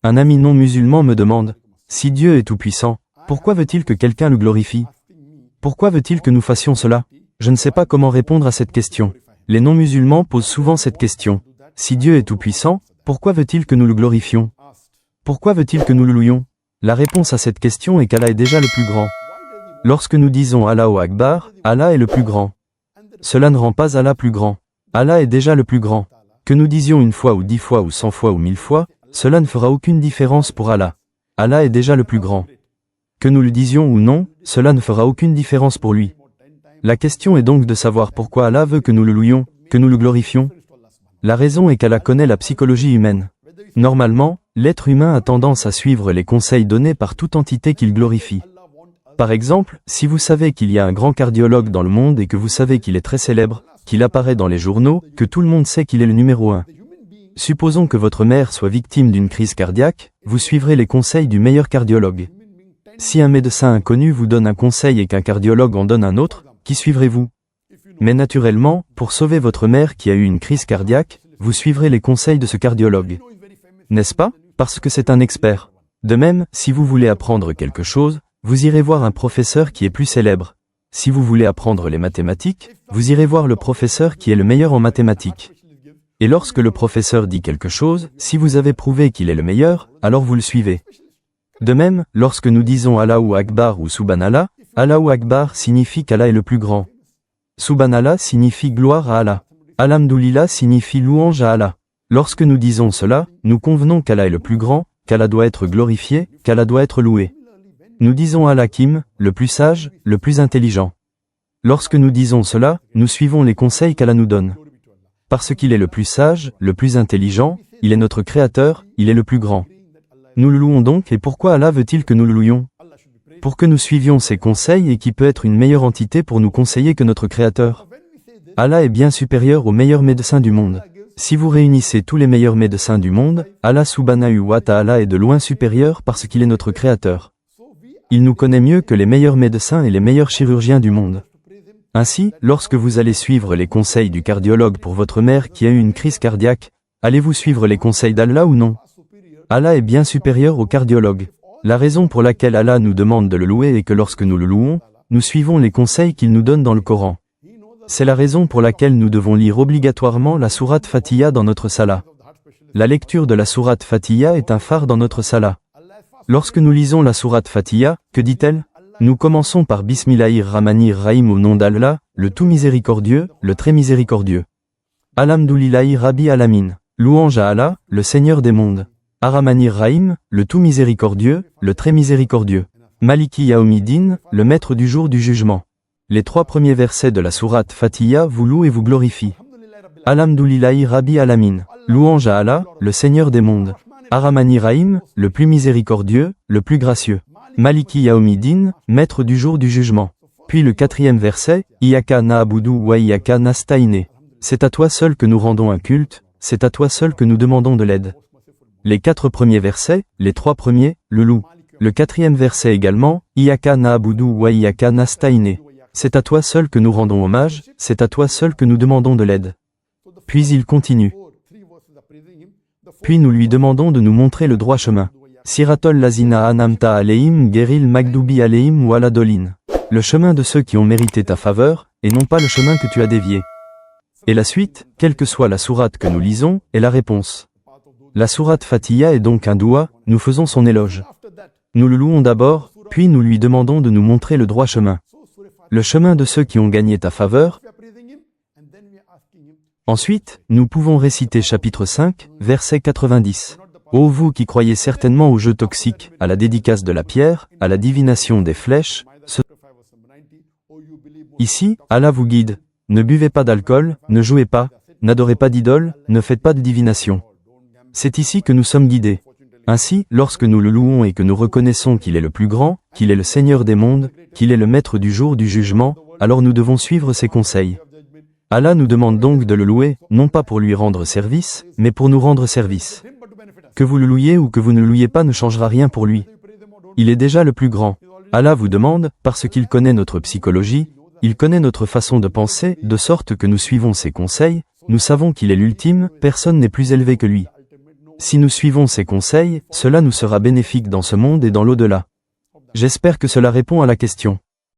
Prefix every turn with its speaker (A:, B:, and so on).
A: Un ami non musulman me demande, si Dieu est tout-puissant, pourquoi veut-il que quelqu'un le glorifie? Pourquoi veut-il que nous fassions cela? Je ne sais pas comment répondre à cette question. Les non-musulmans posent souvent cette question. Si Dieu est tout-puissant, pourquoi veut-il que nous le glorifions? Pourquoi veut-il que nous le louions? La réponse à cette question est qu'Allah est déjà le plus grand. Lorsque nous disons Allahu Akbar, Allah est le plus grand. Cela ne rend pas Allah plus grand. Allah est déjà le plus grand. Que nous disions une fois ou 10 fois ou 100 fois ou 1000 fois, cela ne fera aucune différence pour Allah. Allah est déjà le plus grand. Que nous le disions ou non, cela ne fera aucune différence pour lui. La question est donc de savoir pourquoi Allah veut que nous le louions, que nous le glorifions. La raison est qu'Allah connaît la psychologie humaine. Normalement, l'être humain a tendance à suivre les conseils donnés par toute entité qu'il glorifie. Par exemple, si vous savez qu'il y a un grand cardiologue dans le monde et que vous savez qu'il est très célèbre, qu'il apparaît dans les journaux, que tout le monde sait qu'il est le numéro 1. Supposons que votre mère soit victime d'une crise cardiaque, vous suivrez les conseils du meilleur cardiologue. Si un médecin inconnu vous donne un conseil et qu'un cardiologue en donne un autre, qui suivrez-vous? Mais naturellement, pour sauver votre mère qui a eu une crise cardiaque, vous suivrez les conseils de ce cardiologue. N'est-ce pas? Parce que c'est un expert. De même, si vous voulez apprendre quelque chose, vous irez voir un professeur qui est plus célèbre. Si vous voulez apprendre les mathématiques, vous irez voir le professeur qui est le meilleur en mathématiques. Et lorsque le professeur dit quelque chose, si vous avez prouvé qu'il est le meilleur, alors vous le suivez. De même, lorsque nous disons Allahu Akbar ou Subhanallah, Allahu Akbar signifie qu'Allah est le plus grand. Subhanallah signifie gloire à Allah. Alhamdulillah signifie louange à Allah. Lorsque nous disons cela, nous convenons qu'Allah est le plus grand, qu'Allah doit être glorifié, qu'Allah doit être loué. Nous disons Al-Hakim, le plus sage, le plus intelligent. Lorsque nous disons cela, nous suivons les conseils qu'Allah nous donne. Parce qu'il est le plus sage, le plus intelligent, il est notre créateur, il est le plus grand. Nous le louons donc et pourquoi Allah veut-il que nous le louions? Pour que nous suivions ses conseils et qui peut être une meilleure entité pour nous conseiller que notre créateur. Allah est bien supérieur aux meilleurs médecins du monde. Si vous réunissez tous les meilleurs médecins du monde, Allah subhanahu wa ta'ala est de loin supérieur parce qu'il est notre créateur. Il nous connaît mieux que les meilleurs médecins et les meilleurs chirurgiens du monde. Ainsi, lorsque vous allez suivre les conseils du cardiologue pour votre mère qui a eu une crise cardiaque, allez-vous suivre les conseils d'Allah ou non? Allah est bien supérieur au cardiologue. La raison pour laquelle Allah nous demande de le louer est que lorsque nous le louons, nous suivons les conseils qu'il nous donne dans le Coran. C'est la raison pour laquelle nous devons lire obligatoirement la sourate Fatiha dans notre salat. La lecture de la sourate Fatiha est un phare dans notre salat. Lorsque nous lisons la sourate Fatiha, que dit-elle? Nous commençons par Bismillahir Rahmanir Rahim au nom d'Allah, le tout miséricordieux, le très miséricordieux. Alhamdulillahi Rabbi Alamin. Louange à Allah, le Seigneur des mondes. Ar-Rahmanir Rahim, le tout miséricordieux, le très miséricordieux. Maliki Yaoumiddin, le maître du jour du jugement. Les 3 premiers versets de la sourate Fatiha vous louent et vous glorifient. Alhamdulillahi Rabbi Alamin. Louange à Allah, le Seigneur des mondes. Ar-Rahmanir Rahim, le plus miséricordieux, le plus gracieux. Maliki Yaoumiddin, maître du jour du jugement. Puis le 4e verset, Iyaka na'budu wa Iyaka nasta'in. C'est à toi seul que nous rendons un culte, c'est à toi seul que nous demandons de l'aide. Les 4 premiers versets, les 3 premiers, le loup. Le 4e verset également, Iyaka na'budu wa Iyaka nasta'in. C'est à toi seul que nous rendons hommage, c'est à toi seul que nous demandons de l'aide. Puis il continue. Puis nous lui demandons de nous montrer le droit chemin. Siratol lazina anamta aleim geril magdubi aleim waladolin. Le chemin de ceux qui ont mérité ta faveur, et non pas le chemin que tu as dévié. Et la suite, quelle que soit la sourate que nous lisons, est la réponse. La sourate Fatiha est donc un doua, nous faisons son éloge. Nous le louons d'abord, puis nous lui demandons de nous montrer le droit chemin. Le chemin de ceux qui ont gagné ta faveur. Ensuite, nous pouvons réciter chapitre 5, verset 90. Ô vous qui croyez certainement aux jeux toxiques, à la dédicace de la pierre, à la divination des flèches, Ici, Allah vous guide. Ne buvez pas d'alcool, ne jouez pas, n'adorez pas d'idoles, ne faites pas de divination. C'est ici que nous sommes guidés. Ainsi, lorsque nous le louons et que nous reconnaissons qu'il est le plus grand, qu'il est le Seigneur des mondes, qu'il est le maître du jour du jugement, alors nous devons suivre ses conseils. Allah nous demande donc de le louer, non pas pour lui rendre service, mais pour nous rendre service. Que vous le louiez ou que vous ne le louiez pas ne changera rien pour lui. Il est déjà le plus grand. Allah vous demande, parce qu'il connaît notre psychologie, il connaît notre façon de penser, de sorte que nous suivons ses conseils, nous savons qu'il est l'ultime, personne n'est plus élevé que lui. Si nous suivons ses conseils, cela nous sera bénéfique dans ce monde et dans l'au-delà. J'espère que cela répond à la question.